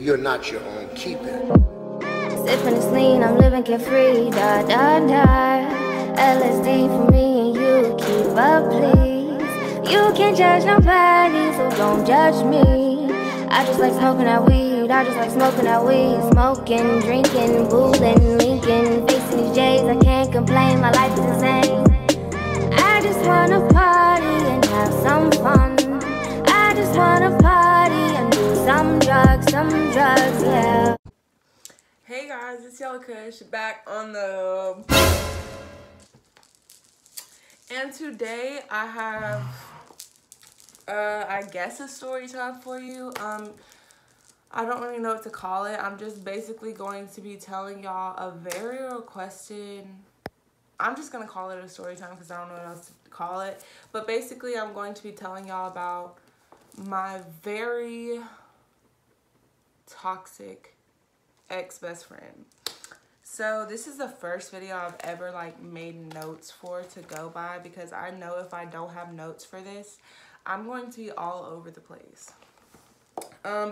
you're not your own keeping. Sipping this lean, I'm living carefree, da da da. LSD for me and you, keep up please. You can't judge nobody, so don't judge me. I just like smoking that weed, I just like smoking that weed. Smoking, drinking, boozing, linking, facing these J's, I can't complain, my life is insane. I just wanna party and have some fun. I just wanna party and do some drugs, yeah. Hey guys, it's Yellowkushh back on the... And today I have, I guess a story time for you. I don't really know what to call it. I'm just basically going to be telling y'all a very requested... I'm just going to call it a story time because I don't know what else to call it. But basically, I'm going to be telling y'all about my very toxic ex-best friend. So this is the first video I've ever like made notes for to go by, because I know if I don't have notes for this, I'm going to be all over the place.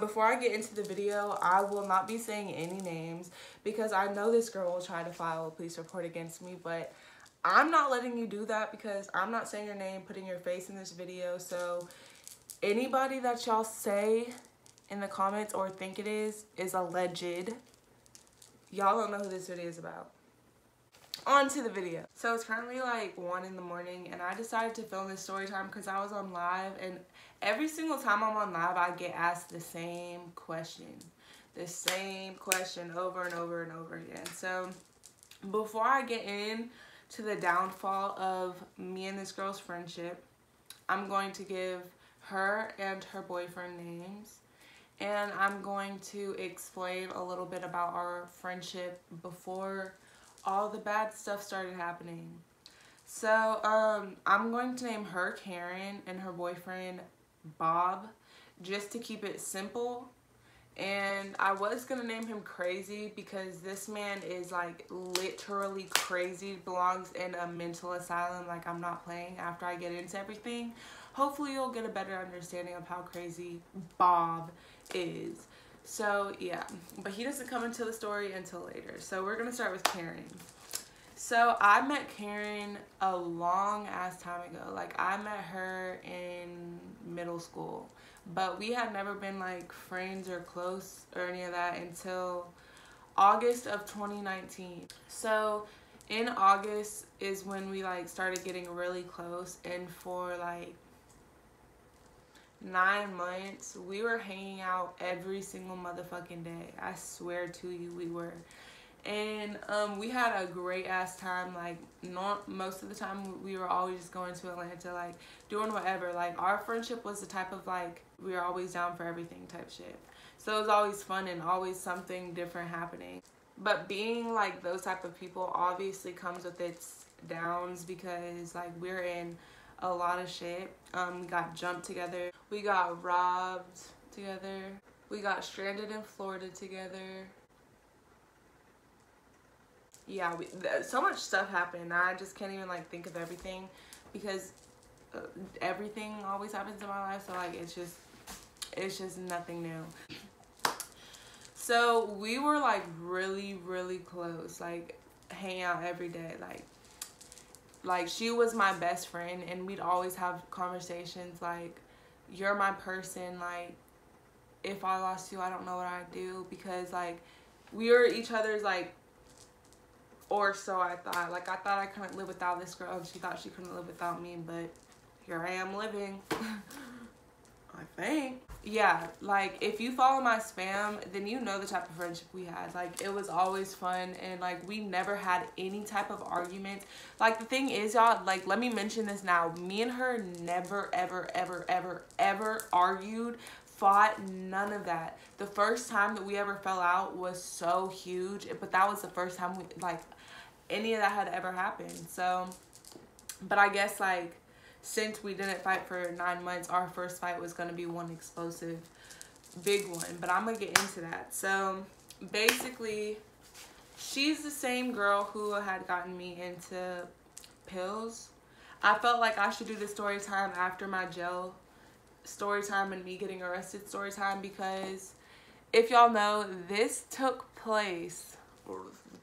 Before I get into the video, I will not be saying any names because I know this girl will try to file a police report against me, but I'm not letting you do that because I'm not saying your name, putting your face in this video. So anybody that y'all say in the comments or think it is alleged. Y'all don't know who this video is about. On to the video. So it's currently like 1 in the morning and I decided to film this story time because I was on live, and every single time I'm on live I get asked the same question. The same question over and over and over again. So before I get into the downfall of me and this girl's friendship, I'm going to give her and her boyfriend names. And I'm going to explain a little bit about our friendship before all the bad stuff started happening. So, I'm going to name her Karen and her boyfriend Bob, just to keep it simple. And I was going to name him Crazy because this man is like literally crazy, belongs in a mental asylum. Like, I'm not playing. After I get into everything, hopefully you'll get a better understanding of how crazy Bob is. So yeah, but he doesn't come into the story until later. So we're gonna start with Karen. So I met Karen a long ass time ago. Like, I met her in middle school, but we had never been like friends or close or any of that until August of 2019. So in August is when we like started getting really close, and for like 9 months we were hanging out every single motherfucking day. I swear to you, we were. And we had a great ass time. Like, not most of the time we were always just going to Atlanta, like doing whatever. Like, our friendship was the type of like, we were always down for everything type shit. So it was always fun and always something different happening. But being like those type of people obviously comes with its downs, because like we're in a lot of shit. We got jumped together, we got robbed together, we got stranded in Florida together. Yeah, so much stuff happened. I just can't even like think of everything, because everything always happens in my life. So like it's just nothing new. So we were like really close, like hang out every day. Like she was my best friend, and we'd always have conversations like, you're my person, like if I lost you I don't know what I'd do, because like we were each other's like, or so I thought. Like, I thought I couldn't live without this girl, and she thought she couldn't live without me, but here I am living. I think. Yeah, like if you follow my spam, then you know the type of friendship we had. Like, it was always fun, and like we never had any type of argument. Like, the thing is, y'all, like, let me mention this now, me and her never ever argued, fought, none of that. The first time that we ever fell out was so huge, but that was the first time we like any of that had ever happened. So, but I guess like since we didn't fight for 9 months, our first fight was going to be one explosive big one, but I'm gonna get into that. So basically, she's the same girl who had gotten me into pills. I felt like I should do the story time after my jail story time and me getting arrested story time, because if y'all know, this took place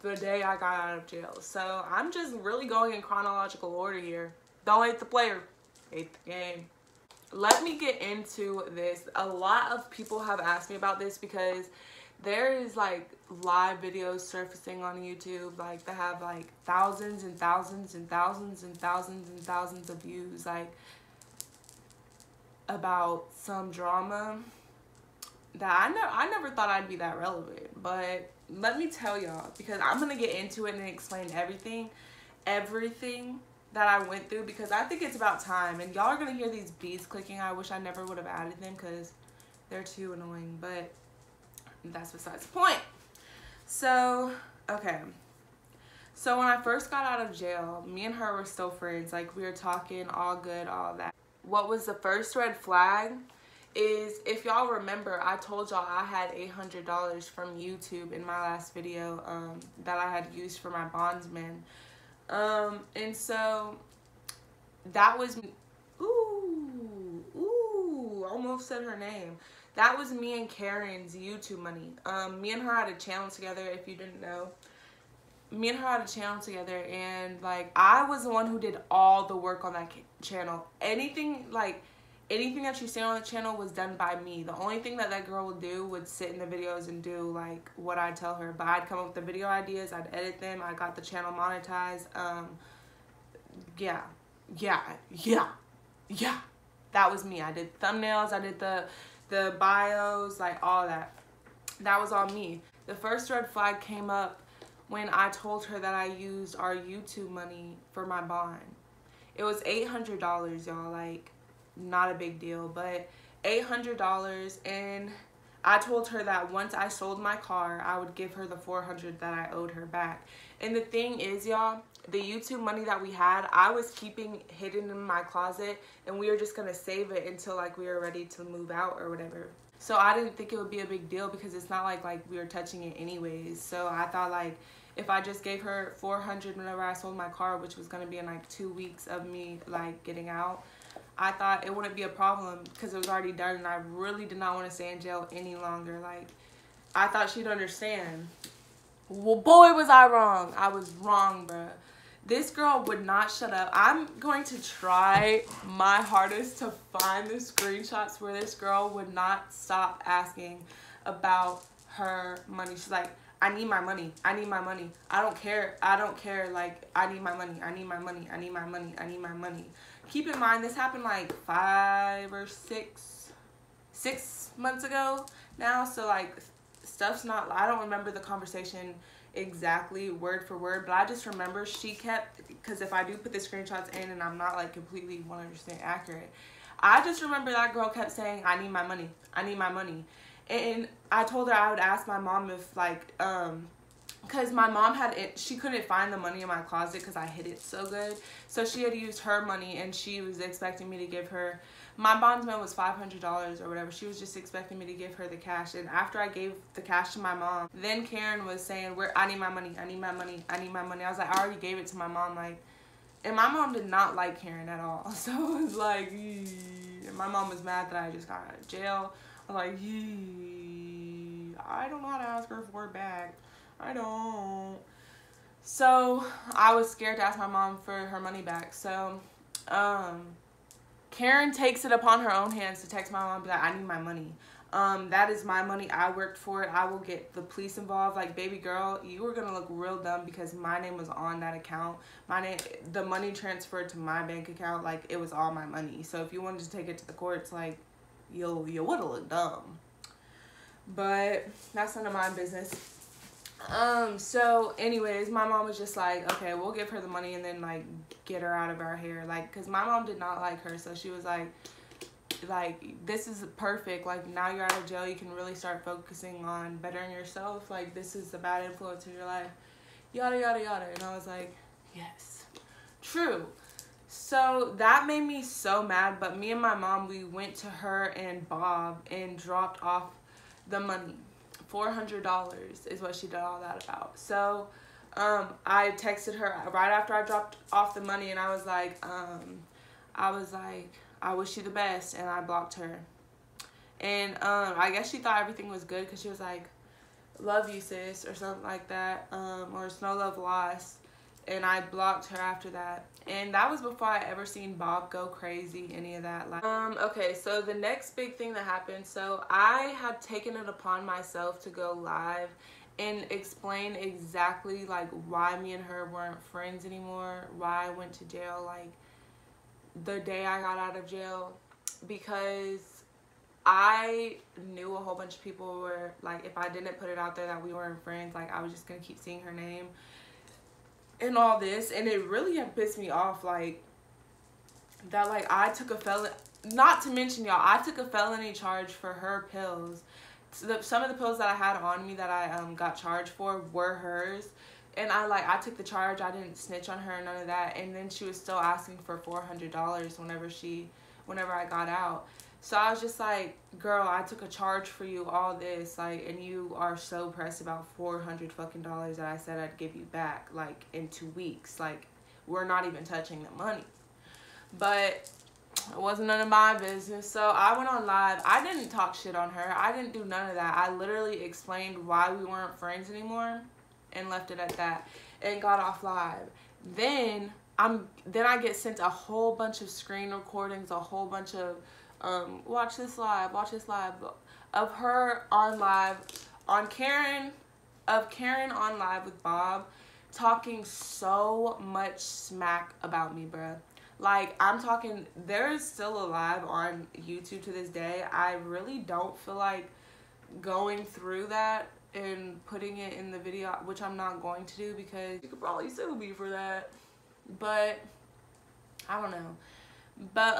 the day I got out of jail. So I'm just really going in chronological order here. Don't hate the player, hate the game. Let me get into this. A lot of people have asked me about this because there is like live videos surfacing on YouTube like that have like thousands and thousands and thousands and thousands and thousands of views, like about some drama that I never thought I'd be that relevant. But let me tell y'all, because I'm gonna get into it and explain everything that I went through, because I think it's about time. And y'all are gonna hear these bees clicking. I wish I never would have added them because they're too annoying, but that's besides the point. So, okay. So when I first got out of jail, me and her were still friends. Like, we were talking, all good, all that. What was the first red flag is, if y'all remember, I told y'all I had $800 from YouTube in my last video that I had used for my bondsman. And so that was, almost said her name. That was me and Karen's YouTube money. Me and her had a channel together, if you didn't know. Me and her had a channel together, and like, I was the one who did all the work on that channel. Anything that you see on the channel was done by me. The only thing that girl would do would sit in the videos and do like what I tell her. But I'd come up with the video ideas, I'd edit them, I got the channel monetized. Yeah. That was me. I did thumbnails, I did the bios, like all that. That was all me. The first red flag came up when I told her that I used our YouTube money for my bond. It was $800, y'all, like, not a big deal, but $800, and I told her that once I sold my car, I would give her the $400 that I owed her back. And the thing is, y'all, the YouTube money that we had, I was keeping hidden in my closet, and we were just gonna save it until like we were ready to move out or whatever. So I didn't think it would be a big deal because it's not like we were touching it anyways. So I thought, like, if I just gave her $400 whenever I sold my car, which was gonna be in like 2 weeks of me like getting out, I thought it wouldn't be a problem because it was already done, and I really did not want to stay in jail any longer. Like, I thought she'd understand. Well, boy, was I wrong. I was wrong, bruh. This girl would not shut up. I'm going to try my hardest to find the screenshots where this girl would not stop asking about her money. She's like, I need my money. I need my money. I don't care. I don't care. Like, I need my money. I need my money. I need my money. I need my money. Keep in mind, this happened like 5 or 6 months ago now. So like, stuff's not, I don't remember the conversation exactly word for word, but I just remember she kept, because if I do put the screenshots in and I'm not like completely 100% accurate, I just remember that girl kept saying, I need my money. I need my money. And I told her I would ask my mom if like, because my mom had it, she couldn't find the money in my closet because I hid it so good. So she had used her money, and she was expecting me to give her, my bondsman was $500 or whatever. She was just expecting me to give her the cash. And after I gave the cash to my mom, then Karen was saying, I need my money, I need my money, I need my money. I was like, I already gave it to my mom. Like, and my mom did not like Karen at all. So it was like, and my mom was mad that I just got out of jail. I was like, I don't know how to ask her for it back. I don't. So I was scared to ask my mom for her money back. So Karen takes it upon her own hands to text my mom and be like, I need my money. That is my money. I worked for it. I will get the police involved. Like, baby girl, you were gonna look real dumb because my name was on that account. The money transferred to my bank account. Like, it was all my money. So if you wanted to take it to the courts, like, you would have looked dumb. But that's none of my business. So anyways, my mom was just like, okay, we'll give her the money and then like get her out of our hair. Like, cause my mom did not like her. So she was like, this is perfect. Like, now you're out of jail, you can really start focusing on bettering yourself. Like, this is a bad influence in your life, yada, yada, yada. And I was like, yes, true. So that made me so mad. But me and my mom, we went to her and Bob and dropped off the money. $400 is what she did all that about. So I texted her right after I dropped off the money, and I was like, I wish you the best, and I blocked her. And I guess she thought everything was good because she was like, love you sis, or something like that, or it's no love lost. And I blocked her after that. And that was before I ever seen Bob go crazy, any of that. Like, okay, so the next big thing that happened, so I had taken it upon myself to go live and explain exactly like why me and her weren't friends anymore, why I went to jail like the day I got out of jail, because I knew a whole bunch of people were like, if I didn't put it out there that we weren't friends, like I was just gonna keep seeing her name and all this. And it really had pissed me off, like that, like I took a felony, not to mention y'all, I took a felony charge for her pills. So some of the pills that I had on me that I got charged for were hers, and I took the charge. I didn't snitch on her, none of that. And then she was still asking for $400 whenever I got out. So I was just like, girl, I took a charge for you, all this, like, and you are so pressed about $400 fucking dollars that I said I'd give you back, like, in 2 weeks. Like, we're not even touching the money. But it wasn't none of my business. So I went on live. I didn't talk shit on her. I didn't do none of that. I literally explained why we weren't friends anymore and left it at that and got off live. Then I get sent a whole bunch of screen recordings, a whole bunch of watch this live of her on live on Karen on live with Bob, talking so much smack about me, bruh. Like, I'm talking, there's still a live on YouTube to this day. I really don't feel like going through that and putting it in the video, which I'm not going to do because you could probably sue me for that. But I don't know. But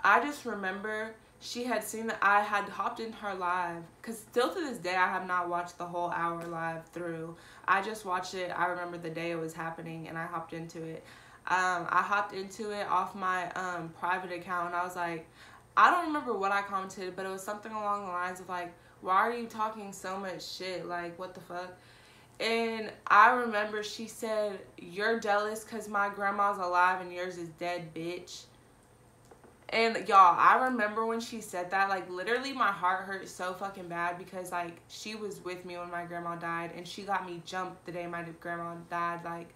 I just remember she had seen that I had hopped in her live, because still to this day I have not watched the whole hour live through. I just watched it. I remember the day it was happening and I hopped into it. I hopped into it off my private account, and I was like, I don't remember what I commented, but it was something along the lines of like, why are you talking so much shit? Like, what the fuck? And I remember she said, you're jealous because my grandma's alive and yours is dead, bitch. And y'all, I remember when she said that, like, literally my heart hurt so fucking bad, because like she was with me when my grandma died, and she got me jumped the day my grandma died. Like,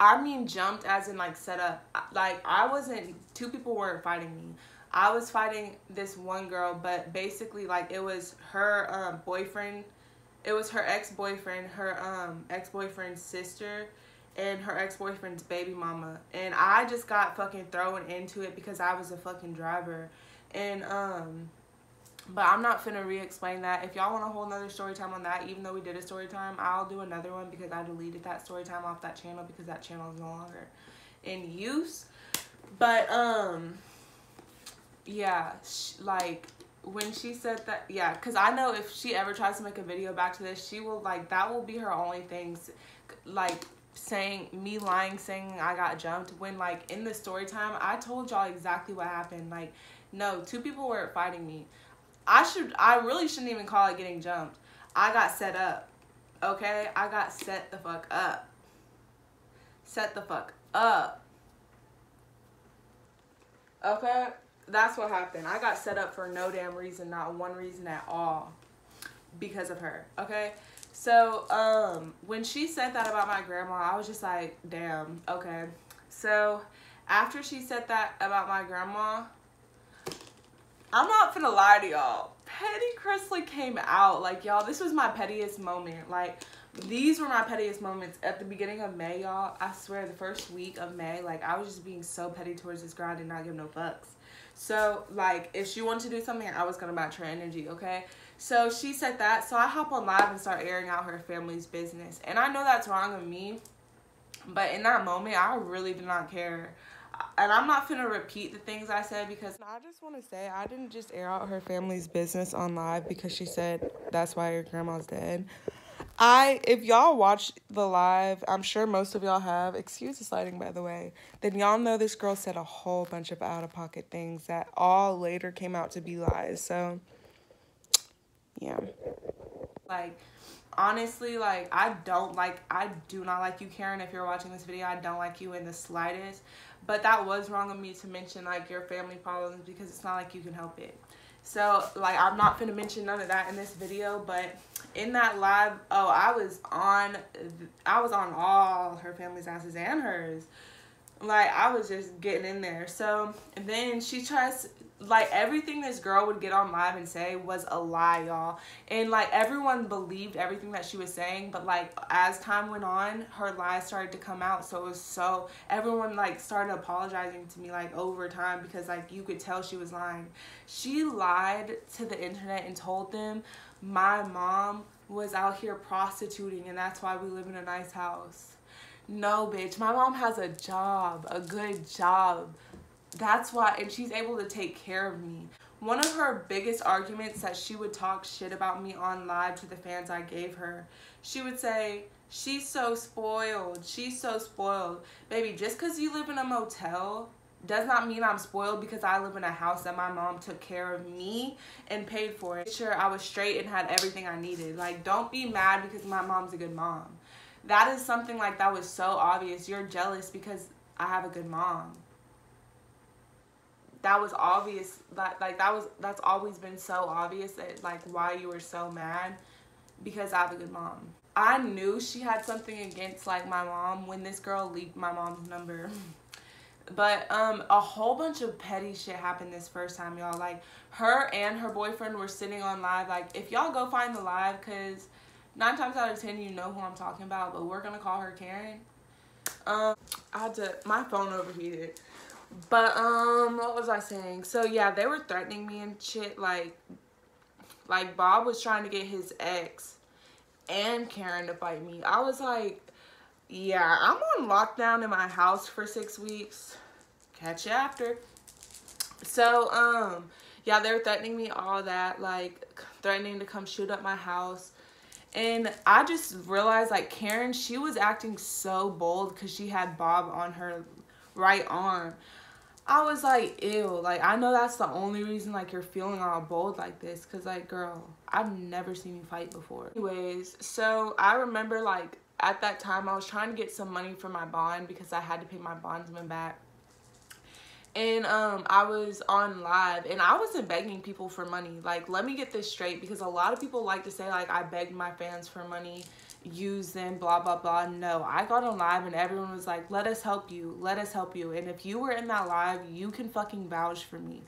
I mean jumped as in like set up. Like, I wasn't, two people weren't fighting me. I was fighting this one girl, but basically like it was her boyfriend. It was her ex-boyfriend, her ex-boyfriend's sister, and her ex-boyfriend's baby mama. And I just got fucking thrown into it because I was a fucking driver. And but I'm not finna re-explain that. If y'all want a whole nother story time on that, even though we did a story time, I'll do another one, because I deleted that story time off that channel because that channel is no longer in use. But yeah, like when she said that, yeah, because I know if she ever tries to make a video back to this, she will, like, that will be her only things, like saying me lying, saying I got jumped, when like in the story time I told y'all exactly what happened. Like, no, two people were fighting me. I really shouldn't even call it getting jumped. I got set up. Okay? I got set the fuck up. Set the fuck up. Okay? That's what happened. I got set up for no damn reason, not one reason at all, because of her. Okay? So, when she said that about my grandma, I was just like, damn, okay. So, after she said that about my grandma, I'm not finna lie to y'all, Petty Krislyn came out. Like, y'all, this was my pettiest moment. Like, these were my pettiest moments at the beginning of May, y'all. I swear, the first week of May, like, I was just being so petty towards this girl. I did not give no fucks. So, like, if she wanted to do something, I was gonna match her energy, okay? So, she said that. So, I hop on live and start airing out her family's business. And I know that's wrong of me, but in that moment, I really did not care. And I'm not finna repeat the things I said, because I just want to say I didn't just air out her family's business on live because she said that's why your grandma's dead. If y'all watch the live, I'm sure most of y'all have, excuse the sliding by the way, then y'all know this girl said a whole bunch of out-of-pocket things that all later came out to be lies. So, yeah. Like, honestly, like, I do not like you, Karen. If you're watching this video, I don't like you in the slightest. But that was wrong of me to mention, like, your family problems, because it's not like you can help it. So, like, I'm not finna mention none of that in this video, but in that live, oh, I was on all her family's asses and hers. Like, I was just getting in there. So, and then she tries, like, everything this girl would get on live and say was a lie, y'all. And, like, everyone believed everything that she was saying. But, like, as time went on, her lies started to come out. So, it was so, everyone, like, started apologizing to me, like, over time. Because, like, you could tell she was lying. She lied to the internet and told them my mom was out here prostituting. And that's why we live in a nice house. No, bitch. My mom has a job, a good job. That's why, and she's able to take care of me. One of her biggest arguments that she would talk shit about me on live to the fans I gave her. She would say, she's so spoiled. She's so spoiled. Baby, just because you live in a motel does not mean I'm spoiled because I live in a house that my mom took care of me and paid for it. Sure, I was straight and had everything I needed. Like, don't be mad because my mom's a good mom. That is something like that was so obvious. You're jealous because I have a good mom. That was obvious. That's always been so obvious that, like, why you were so mad, because I have a good mom. I knew she had something against, like, my mom when this girl leaked my mom's number. But a whole bunch of petty shit happened this first time, y'all. Like, her and her boyfriend were sitting on live. Like, if y'all go find the live, because 9 times out of 10 you know who I'm talking about, but we're gonna call her Karen. I had to, my phone overheated. But what was I saying? So yeah, they were threatening me and shit. Like Bob was trying to get his ex and Karen to fight me. I was like, yeah, I'm on lockdown in my house for 6 weeks. Catch you after. So yeah, they were threatening me, all that, like threatening to come shoot up my house. And I just realized, like, Karen, she was acting so bold because she had Bob on her right arm. I was like, ew. Like, I know that's the only reason, like, you're feeling all bold like this. Because, like, girl, I've never seen you fight before. Anyways, so I remember, like, at that time, I was trying to get some money for my bond because I had to pay my bondsman back. And I was on live and I wasn't begging people for money. Like, let me get this straight, because a lot of people like to say, like, I begged my fans for money, use them, blah, blah, blah. No, I got on live and everyone was like, let us help you. Let us help you. And if you were in that live, you can fucking vouch for me.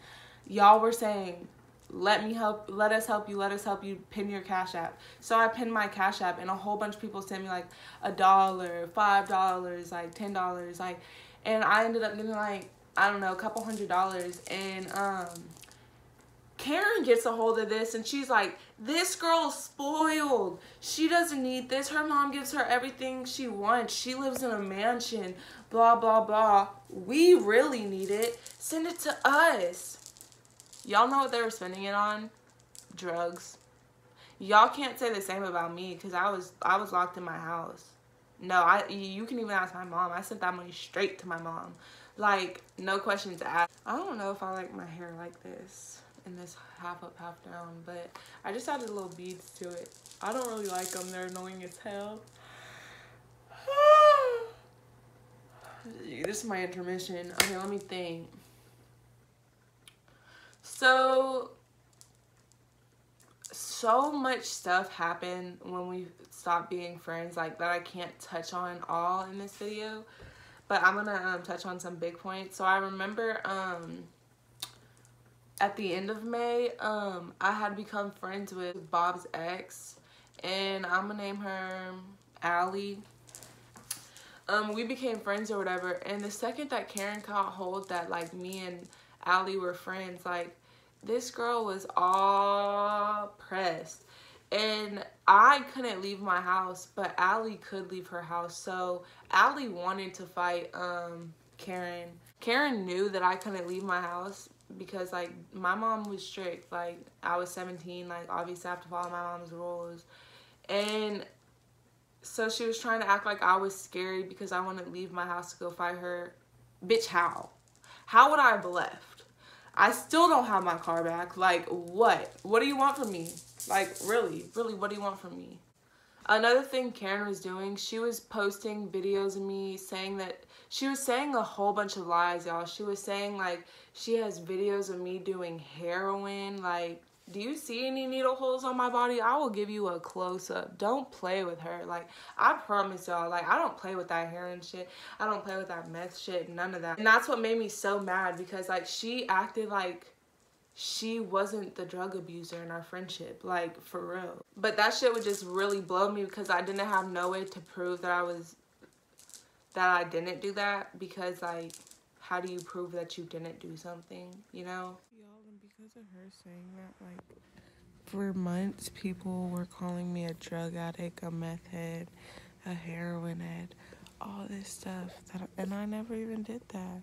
Y'all were saying, let me help, let us help you, let us help you, pin your Cash App. So I pinned my Cash App and a whole bunch of people sent me like $1, $5, like $10, like, and I ended up getting like, I don't know, a couple $100. And Karen gets a hold of this and she's like, this girl's spoiled. She doesn't need this. Her mom gives her everything she wants. She lives in a mansion, blah, blah, blah. We really need it. Send it to us. Y'all know what they were spending it on? Drugs. Y'all can't say the same about me because I was locked in my house. No, you can even ask my mom. I sent that money straight to my mom. Like, no questions asked. I don't know if I like my hair like this, and this half up, half down, but I just added little beads to it. I don't really like them. They're annoying as hell. This is my intermission. Okay, let me think. So much stuff happened when we stopped being friends, like, that I can't touch on all in this video. But I'm gonna touch on some big points. So I remember at the end of May, I had become friends with Bob's ex, and I'm gonna name her Allie. We became friends or whatever, and the second that Karen caught hold that, like, me and Allie were friends, like, this girl was all pressed. And I couldn't leave my house, but Allie could leave her house. So Allie wanted to fight Karen. Karen knew that I couldn't leave my house because, like, my mom was strict. Like, I was 17. Like, obviously I have to follow my mom's rules. And so she was trying to act like I was scary because I wanted to leave my house to go fight her. Bitch, how? How would I have left? I still don't have my car back. Like, what? What do you want from me? Like, really, what do you want from me? Another thing Karen was doing, she was posting videos of me saying that, she was saying a whole bunch of lies, y'all. She was saying, like, she has videos of me doing heroin. Like, do you see any needle holes on my body? I will give you a close-up. Don't play with her. Like, I promise y'all, like, I don't play with that heroin shit. I don't play with that meth shit, none of that. And that's what made me so mad, because, like, she acted like she wasn't the drug abuser in our friendship, like, for real. But that shit would just really blow me, because I didn't have no way to prove that I didn't do that, because, like, how do you prove that you didn't do something, you know? Y'all, and because of her saying that, like, for months, people were calling me a drug addict, a meth head, a heroin head, all this stuff, and I never even did that.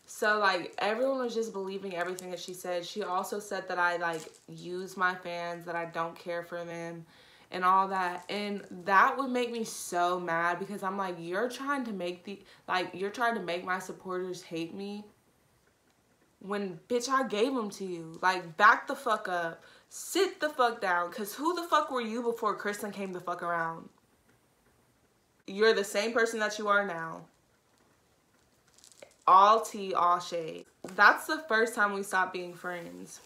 So, like, everyone was just believing everything that she said. She also said that I, like, use my fans, that I don't care for them, and all that. And that would make me so mad, because I'm like, you're trying to make you're trying to make my supporters hate me, when, bitch, I gave them to you. Like, back the fuck up. Sit the fuck down, because who the fuck were you before Krislyn came the fuck around? You're the same person that you are now. All tea, all shade. That's the first time we stopped being friends.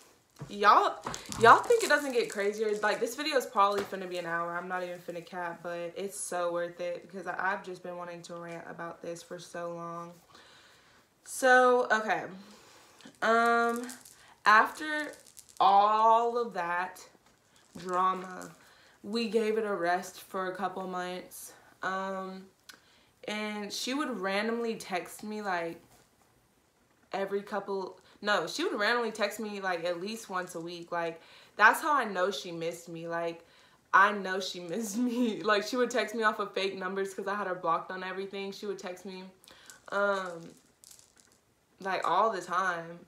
Y'all think it doesn't get crazier? Like, this video is probably finna be an hour. I'm not even finna cap, but it's so worth it, because I've just been wanting to rant about this for so long. So, okay. After all of that drama, we gave it a rest for a couple months. And she would randomly text me, like, she would randomly text me, like, at least once a week. Like, that's how I know she missed me. Like, I know she missed me. Like, she would text me off of fake numbers, because I had her blocked on everything. She would text me, like, all the time,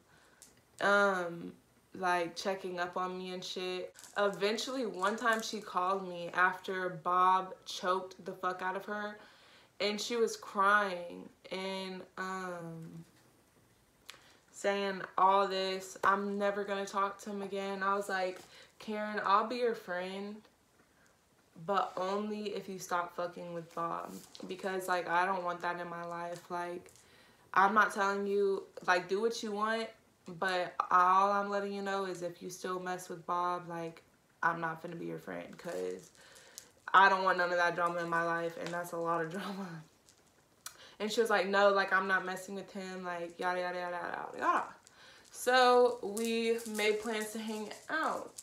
like, checking up on me and shit. Eventually, one time she called me after Bob choked the fuck out of her, and she was crying, and, saying all this, I'm never gonna talk to him again. I was like, Karen, I'll be your friend, but only if you stop fucking with Bob, because, like, I don't want that in my life. Like, I'm not telling you, like, do what you want, but all I'm letting you know is, if you still mess with Bob, like, I'm not gonna be your friend, because I don't want none of that drama in my life, and that's a lot of drama. And she was like, no, like, I'm not messing with him, like, yada, yada, yada, yada, yada. So we made plans to hang out.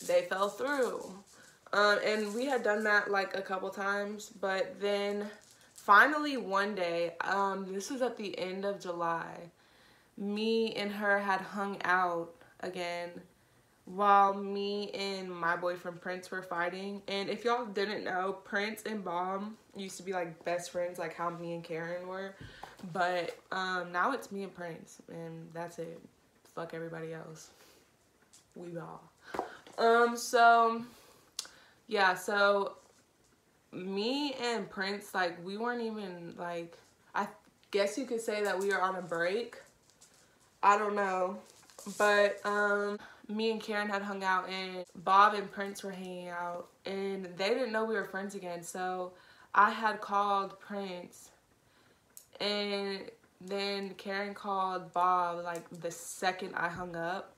They fell through. And we had done that, like, a couple times. But then finally one day, this was at the end of July, me and her had hung out again, while me and my boyfriend Prince were fighting. And if y'all didn't know, Prince and Bob used to be, like, best friends, like how me and Karen were. But now it's me and Prince, and that's it. Fuck everybody else. We all. So yeah, so me and Prince, like, we weren't even, like, I guess you could say that we were on a break. I don't know. But me and Karen had hung out, and Bob and Prince were hanging out, and they didn't know we were friends again. So I had called Prince, and then Karen called Bob, like, the second I hung up,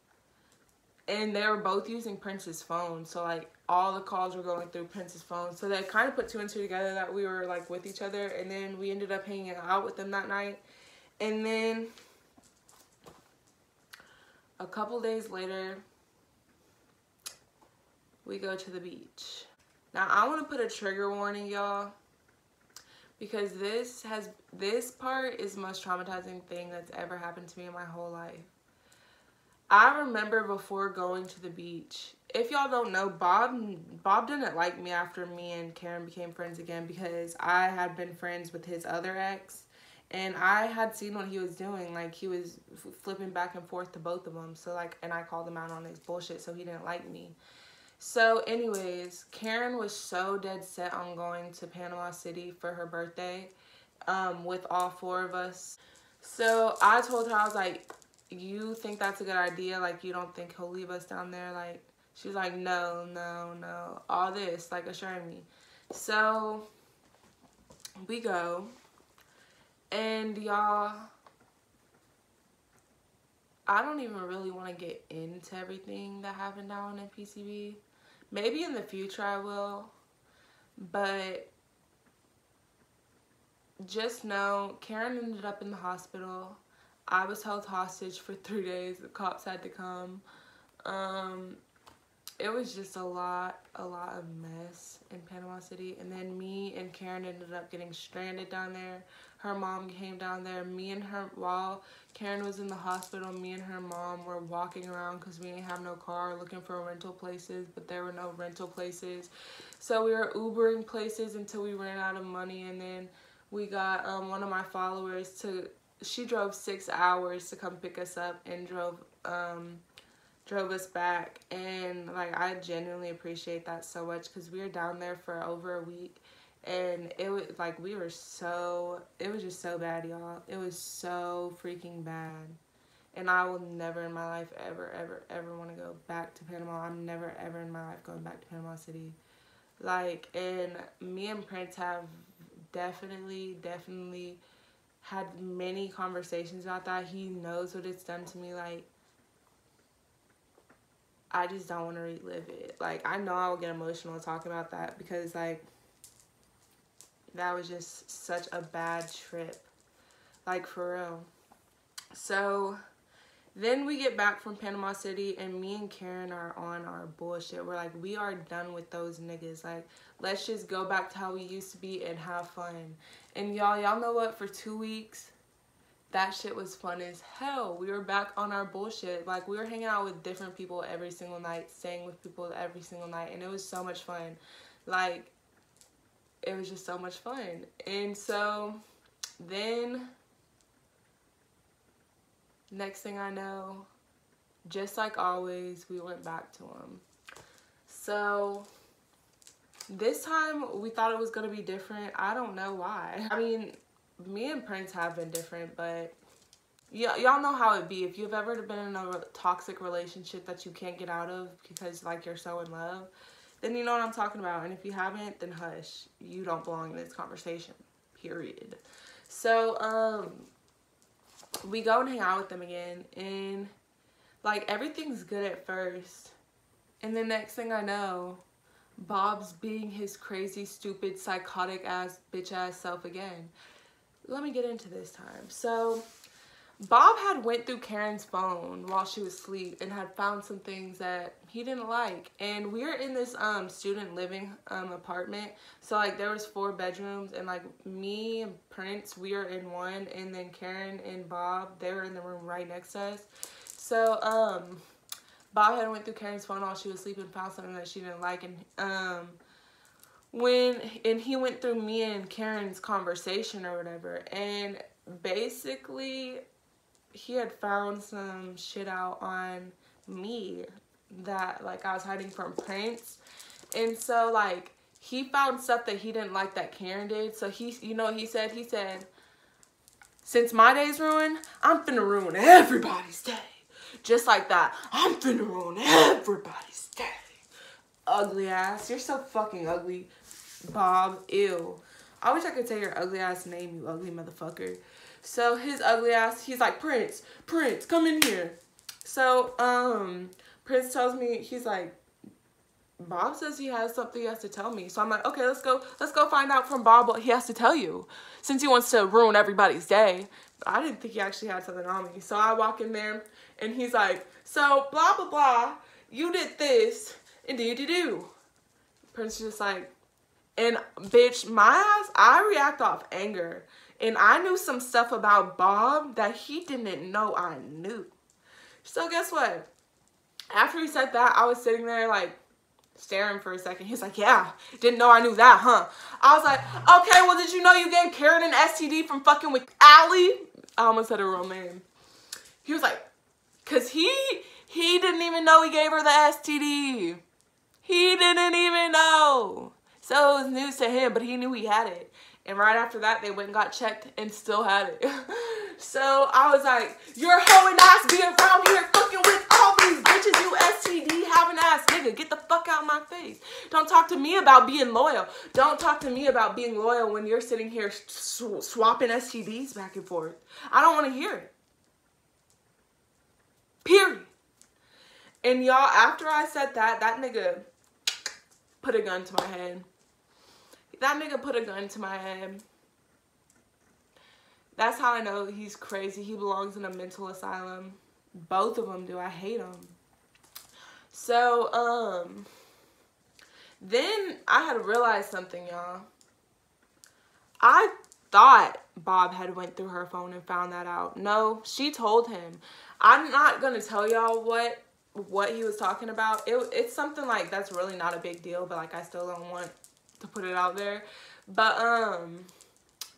and they were both using Prince's phone. So, like, all the calls were going through Prince's phone. So they kind of put two and two together that we were, like, with each other. And then we ended up hanging out with them that night. And then a couple days later, we go to the beach. Now, I want to put a trigger warning, y'all, because this part is the most traumatizing thing that's ever happened to me in my whole life. I remember before going to the beach, if y'all don't know, Bob didn't like me after me and Karen became friends again, because I had been friends with his other ex, and I had seen what he was doing. Like, he was flipping back and forth to both of them. So, like, and I called him out on his bullshit, so he didn't like me. So anyways, Karen was so dead set on going to Panama City for her birthday, with all four of us. So I told her, I was like, you think that's a good idea? Like, you don't think he'll leave us down there? Like, She's like, no, no, no. All this, like, assuring me. So, we go. And, y'all, I don't even really want to get into everything that happened down in PCB. Maybe in the future I will. But just know, Karen ended up in the hospital. I was held hostage for 3 days. The cops had to come. It was just a lot of mess in Panama City. And then me and Karen ended up getting stranded down there. Her mom came down there. Me and her, while Karen was in the hospital, me and her mom were walking around because we didn't have no car, looking for rental places, but there were no rental places. So we were Ubering places until we ran out of money. And then we got one of my followers to, she drove 6 hours to come pick us up and drove us back. And like, I genuinely appreciate that so much because we were down there for over a week. And it was like, it was just so bad, y'all. It was so freaking bad. And I will never in my life ever want to go back to Panama. I'm never ever in my life going back to Panama City. Like, and me and Prince have definitely had many conversations about that. He knows what it's done to me. Like, I just don't want to relive it. Like, I know I will get emotional talking about that because, like, that was just such a bad trip. Like, for real. So, then we get back from Panama City, and me and Karen are on our bullshit. We're like, we are done with those niggas. Like, let's just go back to how we used to be and have fun. And y'all know what? For 2 weeks, that shit was fun as hell. We were back on our bullshit. Like, we were hanging out with different people every single night, staying with people every single night, and it was so much fun. Like, it was just so much fun. And so, then, next thing I know, just like always, we went back to him. So, this time, we thought it was going to be different. I don't know why. I mean, me and Prince have been different, but y'all know how it be. If you've ever been in a toxic relationship that you can't get out of because, like, you're so in love, then you know what I'm talking about. And if you haven't, then hush. You don't belong in this conversation, period. So, we go and hang out with them again, and, like, everything's good at first. And the next thing I know, Bob's being his crazy, stupid, psychotic-ass, bitch-ass self again. Let me get into this time. So, Bob had went through Karen's phone while she was asleep and had found some things that he didn't like. And we were in this student living apartment. So, like, there was 4 bedrooms, and, like, me and Prince, we were in one, and then Karen and Bob, they were in the room right next to us. So, Bob had went through Karen's phone while she was asleep and found something that she didn't like. And he went through me and Karen's conversation or whatever, and basically he had found some shit out on me that, like, I was hiding from Prince. And so, like, he found stuff that he didn't like that Karen did. So he, you know what he said? He said, since my day's ruined, I'm finna ruin everybody's day. Just like that. I'm finna ruin everybody's day. Ugly ass. You're so fucking ugly, Bob. Ew. I wish I could say your ugly ass name, you ugly motherfucker. So his ugly ass, he's like, Prince, come in here. So, Prince tells me, he's like, Bob says he has something he has to tell me. So I'm like, okay, let's go find out from Bob what he has to tell you, since he wants to ruin everybody's day. But I didn't think he actually had something on me. So I walk in there, and he's like, so blah, blah, blah, you did this, and do. Prince is just like, and bitch, my ass, I react off anger. And I knew some stuff about Bob that he didn't know I knew. So guess what? After he said that, I was sitting there, like, staring for a second. He's like, yeah, didn't know I knew that, huh? I was like, okay, well, did you know you gave Karen an STD from fucking with Allie? I almost said her real name. He was like, because he didn't even know he gave her the STD. He didn't even know. So it was news to him, but he knew he had it. And right after that, they went and got checked and still had it. So I was like, you're hoeing ass being around here fucking with all these bitches, you STD having ass nigga. Get the fuck out of my face. Don't talk to me about being loyal. Don't talk to me about being loyal when you're sitting here swapping STDs back and forth. I don't want to hear it. Period. And y'all, after I said that, that nigga put a gun to my head. That nigga put a gun to my head. That's how I know he's crazy. He belongs in a mental asylum. Both of them do. I hate them. So, then I had realized something, y'all. I thought Bob had went through her phone and found that out. No, she told him. I'm not going to tell y'all what he was talking about. It's something like that's really not a big deal, but like I still don't want to put it out there. But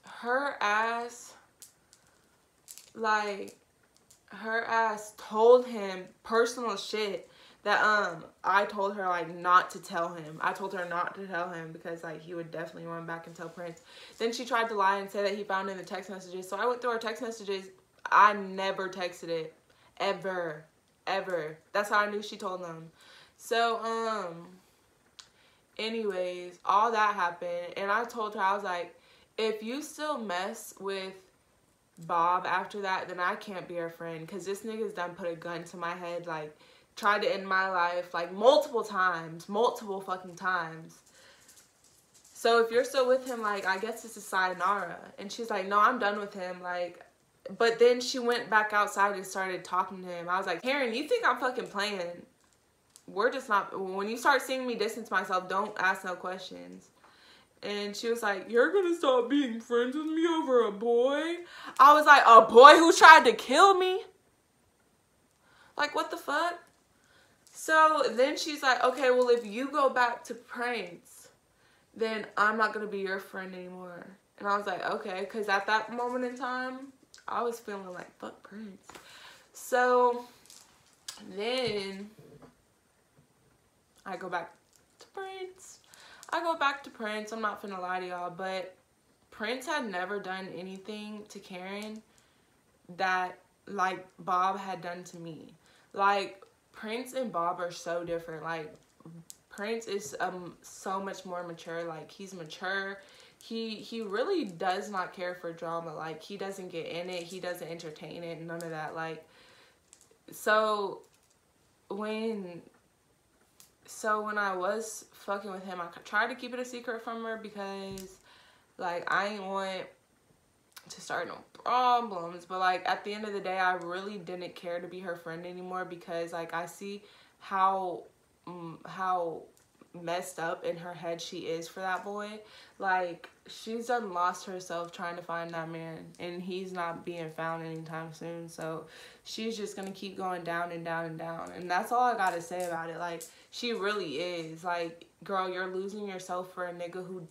her ass, like, her ass told him personal shit that I told her like not to tell him. I told her not to tell him because like he would definitely run back and tell Prince. Then she tried to lie and say that he found it in the text messages. So I went through her text messages. I never texted it. Ever. That's how I knew she told them. So anyways, all that happened, and I told her, I was like, if you still mess with Bob after that, then I can't be your friend, because this nigga's done put a gun to my head, like tried to end my life like multiple fucking times. So if you're still with him, like, I guess it's a sayonara. And she's like, no, I'm done with him, like. But then she went back outside and started talking to him. I was like, Karen, you think I'm fucking playing? We're just not. When you start seeing me distance myself, don't ask no questions. And she was like, you're gonna stop being friends with me over a boy? I was like, a boy who tried to kill me? Like, what the fuck? So then she's like, okay, well, if you go back to Prince, then I'm not gonna be your friend anymore. And I was like, okay, because at that moment in time, I was feeling like, fuck Prince. So then I go back to Prince. I'm not finna lie to y'all, but Prince had never done anything to Karen that like Bob had done to me. Like, Prince and Bob are so different. Like, Prince is so much more mature. Like, he's mature. He really does not care for drama. Like, he doesn't get in it. He doesn't entertain it. None of that. Like, so when I was fucking with him, I tried to keep it a secret from her because, like, I ain't want to start no problems. But, like, at the end of the day, I really didn't care to be her friend anymore because, like, I see how messed up in her head she is for that boy. Like, she's done lost herself trying to find that man, and he's not being found anytime soon. So she's just gonna keep going down and down and down, and that's all I gotta say about it. Like, she really is. Like, girl, you're losing yourself for a nigga who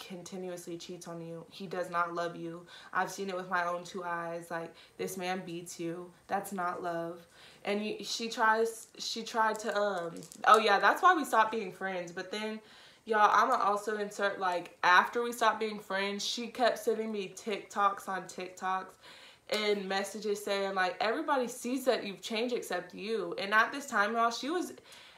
continuously cheats on you. He does not love you. I've seen it with my own two eyes. Like, this man beats you. That's not love. And she tried to oh yeah, that's why we stopped being friends. But then, y'all, I'ma also insert, like, after we stopped being friends, she kept sending me TikToks on TikToks and messages saying, like, everybody sees that you've changed except you. And at this time, y'all, she was,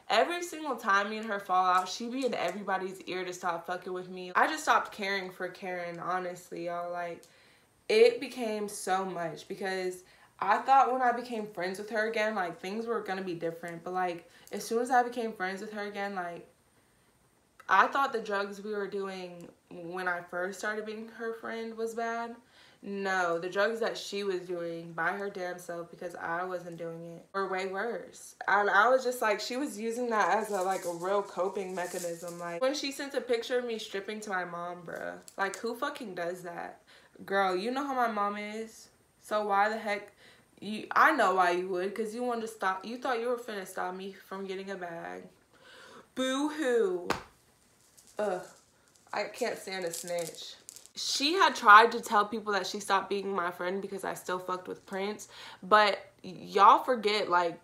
every single time me and her fall out, she be in everybody's ear to stop fucking with me. I just stopped caring for Karen, honestly, y'all. Like, it became so much because I thought when I became friends with her again, like, things were gonna be different. But, like, as soon as I became friends with her again, like, I thought the drugs we were doing when I first started being her friend was bad. No, the drugs that she was doing by her damn self, because I wasn't doing it, were way worse. And I was just like, she was using that as a real coping mechanism. Like, when she sent a picture of me stripping to my mom, bruh. Like, who fucking does that? Girl, you know how my mom is. So why the heck... I know why you would, because you wanted to stop. You thought you were finna stop me from getting a bag. Boo-hoo. Ugh. I can't stand a snitch. She had tried to tell people that she stopped being my friend because I still fucked with Prince. But y'all forget, like,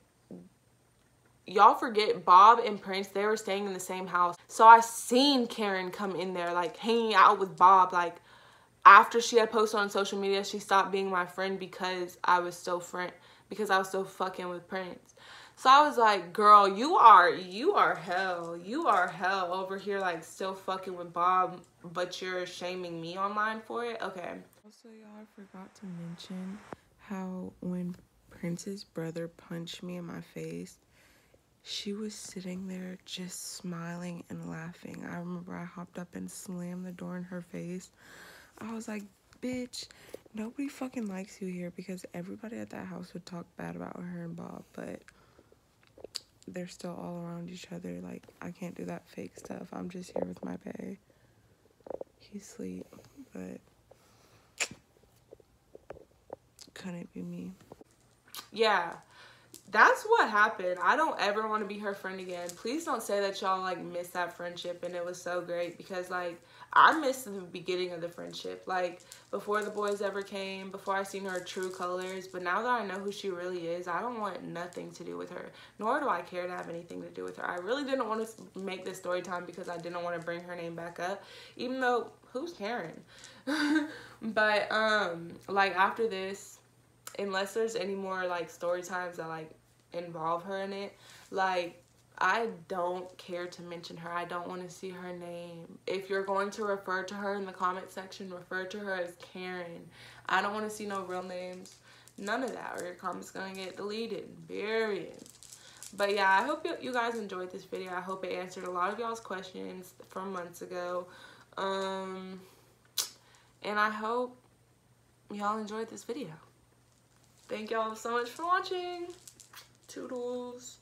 Bob and Prince, they were staying in the same house. So I seen Karen come in there, like, hanging out with Bob, like, after she had posted on social media, she stopped being my friend because I was still fucking with Prince. So I was like, girl, you are hell. You are hell over here, like, still fucking with Bob, but you're shaming me online for it? Okay. Also, y'all, I forgot to mention how when Prince's brother punched me in my face, she was sitting there just smiling and laughing. I remember I hopped up and slammed the door in her face. I was like, bitch, nobody fucking likes you here, because everybody at that house would talk bad about her and Bob, but they're still all around each other. Like, I can't do that fake stuff. I'm just here with my bae. He's asleep, but couldn't be me. Yeah, that's what happened. I don't ever want to be her friend again. Please don't say that y'all, like, missed that friendship and it was so great, because, like, I missed the beginning of the friendship, like, before the boys ever came, before I seen her true colors. But now that I know who she really is, I don't want nothing to do with her, nor do I care to have anything to do with her. I really didn't want to make this story time because I didn't want to bring her name back up, even though, who's Karen? But, like, after this, unless there's any more, like, story times that, like, involve her in it, like, I don't care to mention her. I don't want to see her name. If you're going to refer to her in the comment section, refer to her as Karen. I don't want to see no real names. None of that, or your comment's gonna get deleted. Period. But yeah, I hope you guys enjoyed this video. I hope it answered a lot of y'all's questions from months ago. And I hope y'all enjoyed this video. Thank y'all so much for watching. Toodles.